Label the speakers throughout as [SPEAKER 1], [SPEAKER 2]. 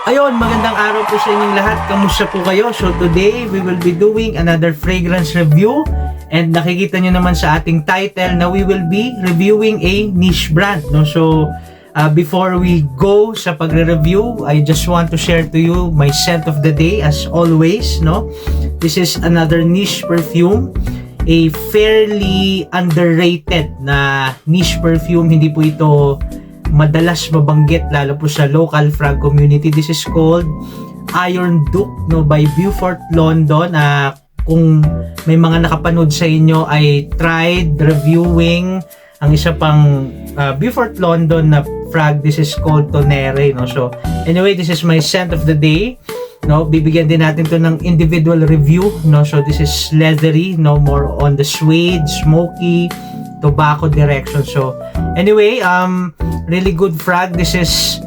[SPEAKER 1] Ayun, magandang araw po sa inyong lahat. Kamusta po kayo? So today, we will be doing another fragrance review. And nakikita nyo naman sa ating title na we will be reviewing a niche brand. No? So, before we go sa pagre-review, I just want to share to you my scent of the day as always. No? This is another niche perfume. A fairly underrated na niche perfume. Hindi po ito madalas mabanggit lalo po sa local frag community. This is called Iron Duke, no, by Beaufort London. Kung may mga nakapanood sa inyo, I tried reviewing ang isa pang Beaufort London na frag. This is called Tonnerre, no. So anyway, this is my scent of the day, no. Bibigyan din natin to ng individual review, no. So this is leathery, no, more on the suede, smoky, tobacco direction. So anyway, really good frag. This is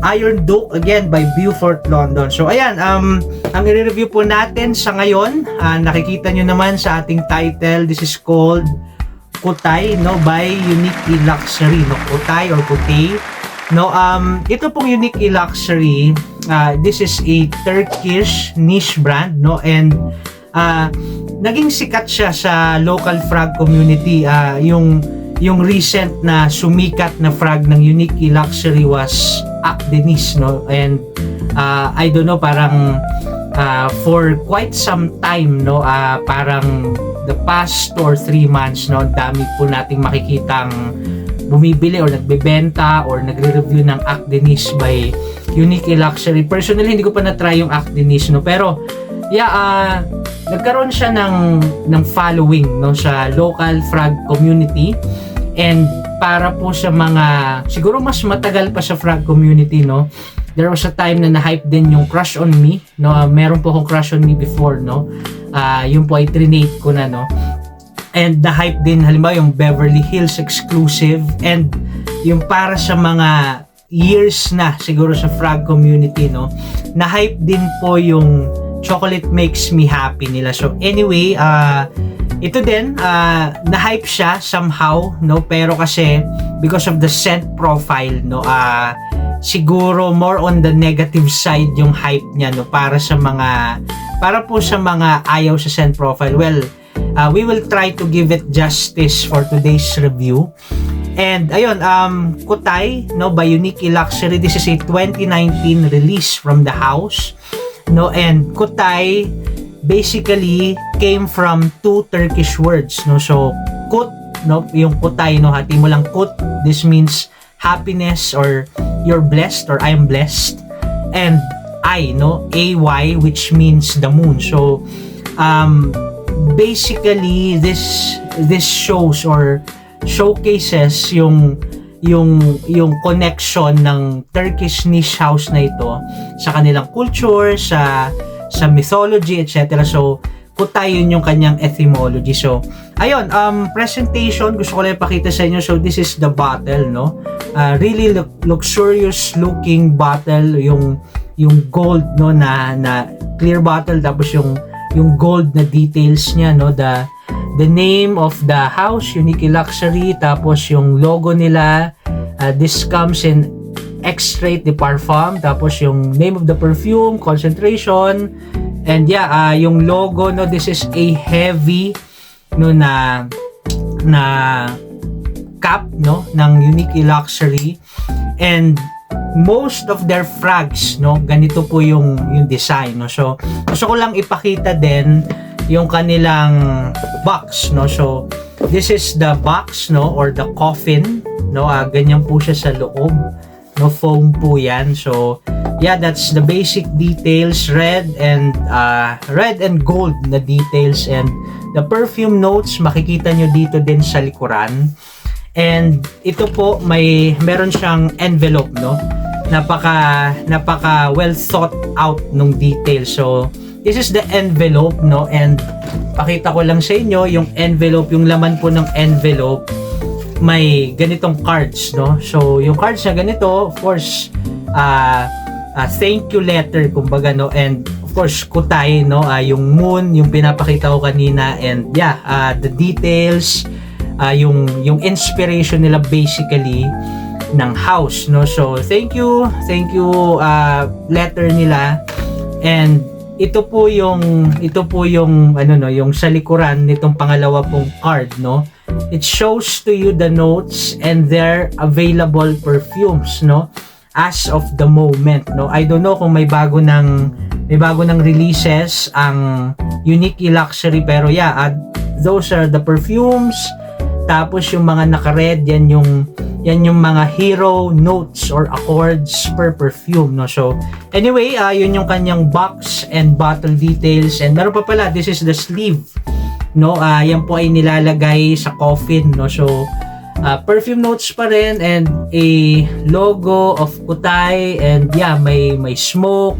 [SPEAKER 1] Iron Duke, again by Beaufort London. So ayan, ang i-review po natin sa ngayon, nakikita nyo naman sa ating title, this is called Kutay, no, by Unique Luxury, no, Kutay or Kutay, no. Ito pong Unique Luxury, this is a Turkish niche brand, no, and naging sikat siya sa local frag community. Yung recent na sumikat na frag ng Unique Luxury was Acte Nice, no? And I don't know, parang for quite some time, no, parang the past 2 or 3 months, no, dami po nating makikitang bumibili or nagbebenta or nagre-review ng Acte Nice by Unique Luxury. Personally, hindi ko pa na-try yung Acte Nice, no, pero yeah, nagkaroon siya ng following, no, sa local frag community. And para po sa mga siguro mas matagal pa sa frag community, no, there was a time na na-hype din yung Crush on Me, no. Meron po akong Crush on Me before, no. Yung po ay trinate ko na, no. And na-hype din halimbawa yung Beverly Hills exclusive, and yung para sa mga years na siguro sa frag community, no, na-hype din po yung Chocolate Makes Me Happy nila. So anyway, ito din, na-hype siya somehow, no, pero kasi because of the scent profile, no, siguro more on the negative side yung hype niya, no, para po sa mga ayaw sa scent profile. Well, we will try to give it justice for today's review. And ayun, Kutay, no, by Unique Luxury. This is a 2019 release from the house, no, and Kutay basically came from 2 Turkish words, no. So kut, no, yung Kutay, no, hati mo lang kut, this means happiness or you're blessed or I'm blessed, and I, no, ay, which means the moon. So basically this shows or showcases yung connection ng Turkish niche house na ito sa kanilang culture, sa mythology, etc. So Kutay, yun yung kanyang etymology. So ayun, presentation, gusto ko lang ipakita sa inyo. So this is the bottle, no, really luxurious looking bottle, yung gold, no, na clear bottle, tapos yung gold na details niya, no, the name of the house, Unique Luxury, tapos yung logo nila, this comes in extrait de parfum, tapos yung name of the perfume, concentration, and yeah, yung logo, no, this is a heavy, no, na cap, no, ng Unique Luxury. And most of their frags, no, ganito po yung design, no. So gusto ko lang ipakita din yung kanilang box, no. So this is the box, no, or the coffin, no. Ganyan po siya sa loob, no, foam po yan. So yeah, that's the basic details, red and gold na details, and the perfume notes makikita nyo dito din sa likuran. And ito po, meron siyang envelope, no, napaka well thought out nung details. So this is the envelope, no, and pakita ko lang sa inyo yung envelope, yung laman po ng envelope, may ganitong cards, no. So yung cards na ganito, of course, thank you letter, kumbaga, no, and of course Kutay, no, yung moon, yung pinapakita ko kanina, and yeah, the details, yung inspiration nila basically house, no? So thank you letter nila. And ito po yung ano, no, yung sa likuran nitong pangalawa pong card, no? It shows to you the notes and their available perfumes, no, as of the moment, no. I don't know kung may bago ng releases ang Unique Luxury, pero yeah, those are the perfumes. Tapos yung mga naka-red, yan yung mga hero notes or accords per perfume, no. So anyway, yun yung kanyang box and bottle details. And meron pa pala, this is the sleeve, no. Yan po ay nilalagay sa coffin, no. So perfume notes pa rin, and a logo of Kutay, and yeah, may smoke,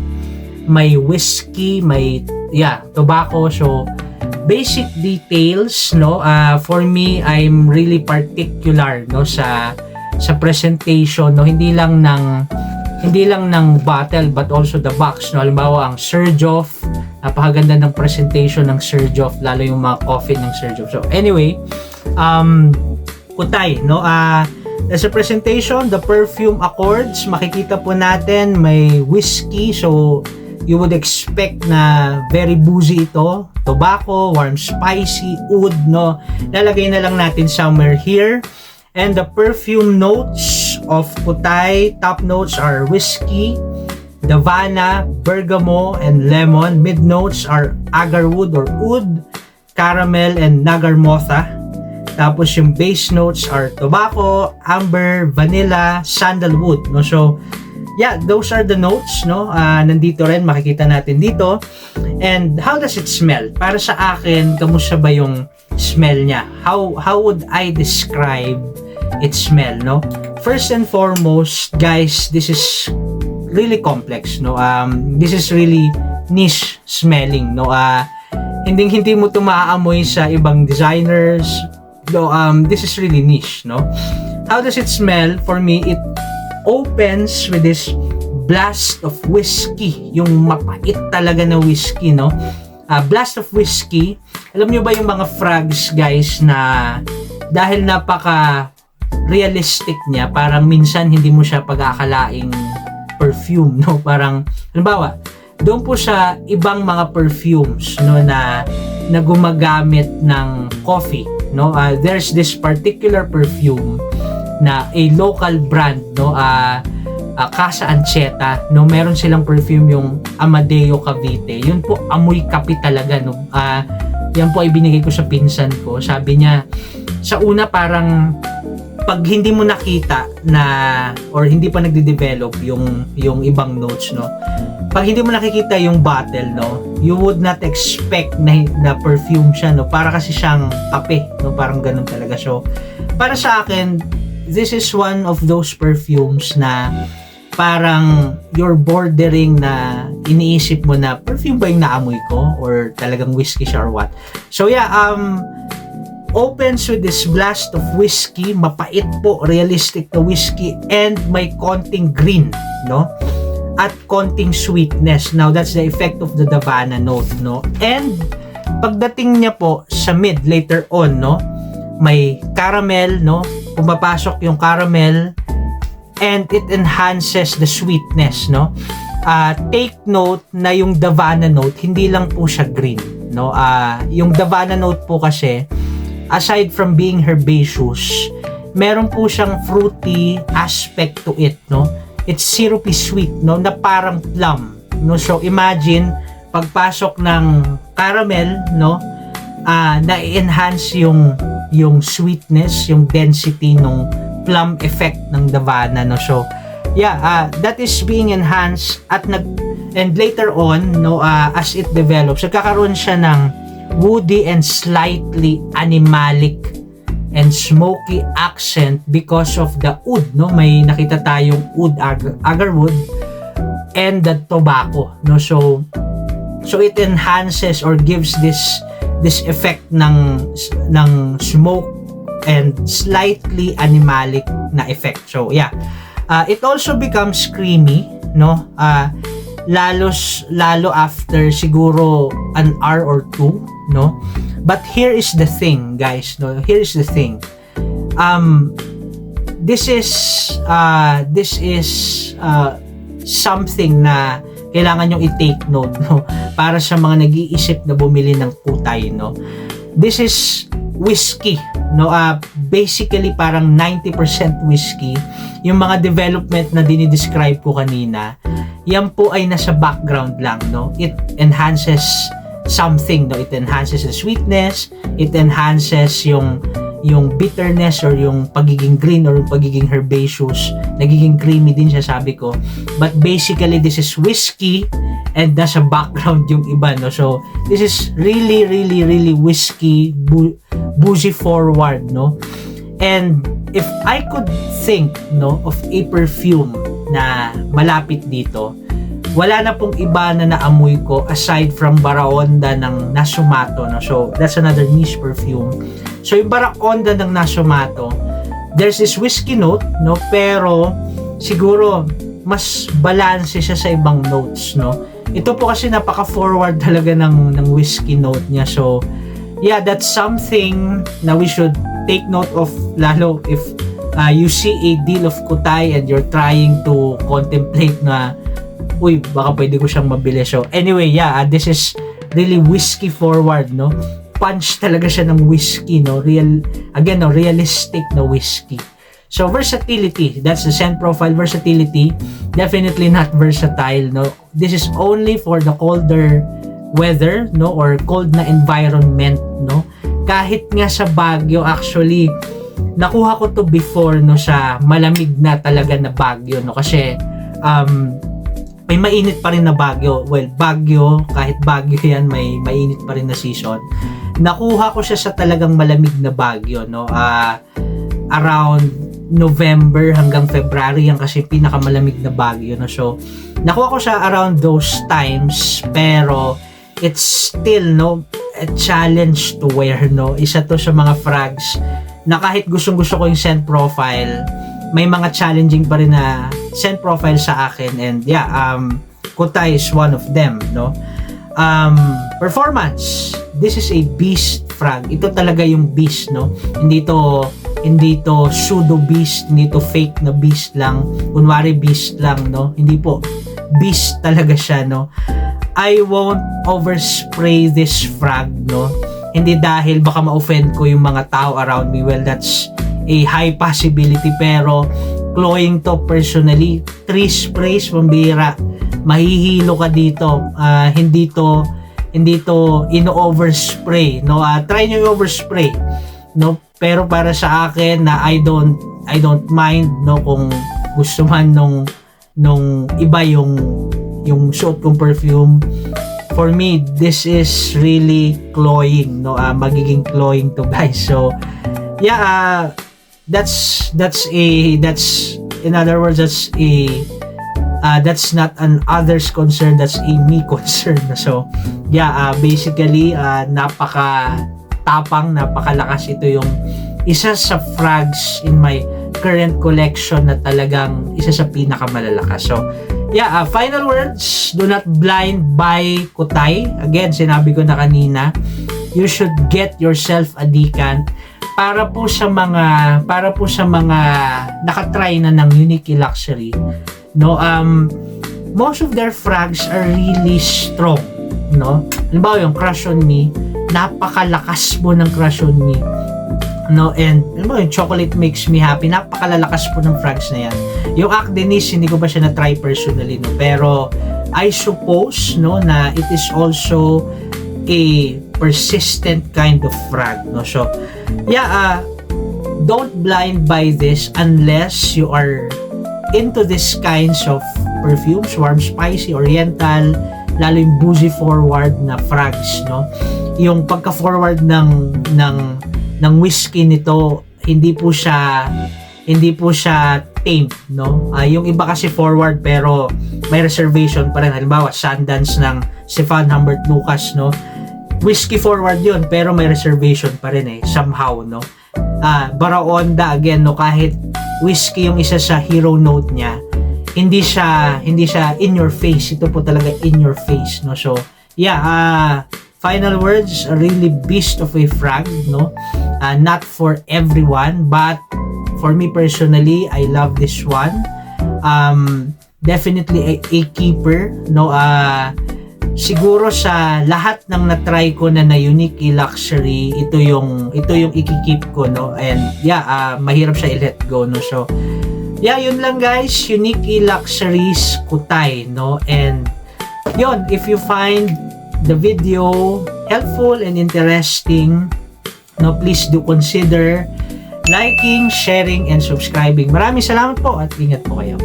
[SPEAKER 1] may whiskey, may tobacco. So basic details, no. For me, I'm really particular, no, sa presentation, no, hindi lang ng bottle but also the box, no. Halimbawa ang Xerjoff, napakaganda ng presentation ng Xerjoff, lalo yung mga coffin ng Xerjoff. So anyway, Kutay, no. As a presentation, the perfume accords, makikita po natin may whiskey, so you would expect na very boozy ito. Tobacco, warm spicy, oud, no. Lalagay na lang natin somewhere here. And the perfume notes of Kutay, top notes are whiskey, Davana, bergamot, and lemon. Mid notes are agarwood or oud, caramel, and nagarmotha. Tapos yung base notes are tobacco, amber, vanilla, sandalwood, no. So yeah, those are the notes, no. Nandito rin, makikita natin dito. And how does it smell? Para sa akin, kamusta ba yung smell niya? How would I describe its smell, no? First and foremost, guys, this is really complex, no. This is really niche smelling, no. Hindi mo ito maaamoy sa ibang designers, no. This is really niche, no. How does it smell? For me, it opens with this blast of whiskey, yung mapait talaga na whiskey, no. Blast of whiskey. Alam nyo ba yung mga frags, guys, na dahil napaka realistic niya, parang minsan hindi mo siya pag-aakalaing perfume, no. Parang halimbawa doon po sa ibang mga perfumes, no, na gumagamit ng coffee, no. There's this particular perfume na a local brand, no, Casa Ancheta, no, meron silang perfume yung Amadeo Cavite. Yun po, amoy kape talaga, no. Yan po ay binigay ko sa pinsan ko. Sabi niya, sa una parang pag hindi mo nakita na or hindi pa nagde-develop yung ibang notes, no. Pag hindi mo nakikita yung bottle, no, you would not expect na perfume siya, no. Para kasi siyang kape, no, parang ganun talaga. So, para sa akin, this is one of those perfumes na parang you're bordering na iniisip mo na perfume ba yung naamoy ko or talagang whiskey siya or what. So yeah, opens with this blast of whiskey, mapait po, realistic na whiskey, and may konting green, no, at konting sweetness. Now that's the effect of the Davana note, no. And pagdating niya po sa mid later on, no, may caramel, no, pumapasok yung caramel and it enhances the sweetness, no. Take note na yung Davana note, hindi lang po siya green, no. Yung Davana note po kasi, aside from being herbaceous, meron po siyang fruity aspect to it, no. It's syrupy sweet, no, na parang plum, no. So imagine pagpasok ng caramel, no, na-enhance yung sweetness, yung density ng plum effect ng Davana, no. So yeah, that is being enhanced and later on, no, as it develops, nagkakaroon siya ng woody and slightly animalic and smoky accent because of the oud, no. May nakita tayong oud, agarwood, and the tobacco, no. So it enhances or gives this effect ng smoke and slightly animalic na effect. So yeah, it also becomes creamy, no. Lalo after siguro an hour or two, no. But here is the thing, guys, no. Here is the thing. this is something na kailangan yung i-take note, no, para sa mga nag-iisip na bumili ng kutay, no. This is whiskey, no. Basically parang 90% whiskey. Yung mga development na dinidescribe ko kanina, yan po ay nasa background lang, no. It enhances something, no. It enhances the sweetness, it enhances yung bitterness or yung pagiging green or yung pagiging herbaceous, nagiging creamy din siya, sabi ko. But basically this is whiskey and nasa background yung iba, no. So this is really whiskey boozy forward, no. And if I could think, no, of a perfume na malapit dito, wala na pong iba na naamoy ko aside from Baraonda ng Nasumato, no. So that's another niche perfume. So yung Baraonda ng Nasumato, there's this whiskey note, no, pero siguro mas balance siya sa ibang notes, no. Ito po kasi napaka-forward talaga ng whiskey note niya. So yeah, that's something na we should take note of, lalo if you see a deal of kutay and you're trying to contemplate na, uy, baka pwede ko siyang mabili. So anyway, yeah, this is really whiskey forward, no. Punch talaga siya ng whiskey, no. Realistic na whiskey. So versatility, that's the scent profile. Versatility, definitely not versatile, no. This is only for the colder weather, no, or cold na environment, no. Kahit nga sa Baguio, actually nakuha ko to before, no, sa malamig na talaga na Baguio, no, kasi may mainit pa rin na Baguio. Well, Baguio, kahit Baguio yan, may mainit pa rin na season. Nakuha ko siya sa talagang malamig na Baguio, no. Around November hanggang February yan kasi pinakamalamig na Baguio, no. So nakuha ko siya around those times, pero it's still, no, a challenge to wear, no. Isa to sa mga frags na kahit gustong-gusto ko yung scent profile, may mga challenging pa rin na scent profile sa akin. And yeah, Kutay is one of them, no. Performance, this is a beast frag. Ito talaga yung beast, no. Hindi to pseudo beast, hindi to fake na beast lang, kunwari beast lang, no. Hindi po, beast talaga siya, no. I won't overspray this frag, no. Hindi dahil baka ma-offend ko yung mga tao around me. Well, that's a high possibility, pero cloying to personally. 3 sprays, pambira, mahihilo ka dito. Hindi to ino-overspray, no. Try nyo i-overspray, no. Pero para sa akin, na I don't mind, no, kung gusto man nung iba yung suot kong perfume. For me, this is really cloying, no. Magiging cloying to, guys. So yeah, that's in other words, that's not an others concern, that's a me concern. So yeah, basically napaka tapang, napakalakas. Ito yung isa sa frags in my current collection na talagang isa sa pinakamalalakas. So yeah, final words, do not blind buy Kutay. Again, sinabi ko na kanina, you should get yourself a decant para po sa mga nakatry na ng Unique Luxury, no. Most of their frags are really strong, no. Halimbawa yung Crush on Me, napakalakas po ng Crush on Me, no. And yung Chocolate Makes Me Happy, napakalalakas po ng frags na yan. Yung Acdenis, hindi ko pa siya na-try personally, no, pero I suppose, no, na it is also a persistent kind of frag, no. So yeah, don't blind buy this unless you are into this kinds of perfumes, warm, spicy, oriental, lalo yung boozy forward na frags, no. Yung pagka-forward ng whiskey nito, hindi po siya tame, no. Yung iba kasi forward pero may reservation pa rin. Halimbawa, Sundance ng Stefan Humbert Lucas, no. Whiskey forward yun, pero may reservation pa rin somehow, no. Baraonda, again, no, kahit whiskey yung isa sa hero note niya, hindi siya in your face. Ito po talaga in your face, no. So yeah, final words, a really beast of a frag, no. Not for everyone, but for me personally, I love this one. Definitely a keeper, no? Siguro sa lahat ng na-try ko na Unique luxury, ito yung iki-keep ko, no? And yeah, mahirap siya i-let go, no? So yeah, yun lang guys, Unique luxuries Kutai, no? And yun, if you find the video helpful and interesting, no, please do consider liking, sharing, and subscribing. Maraming salamat po at ingat po kayo.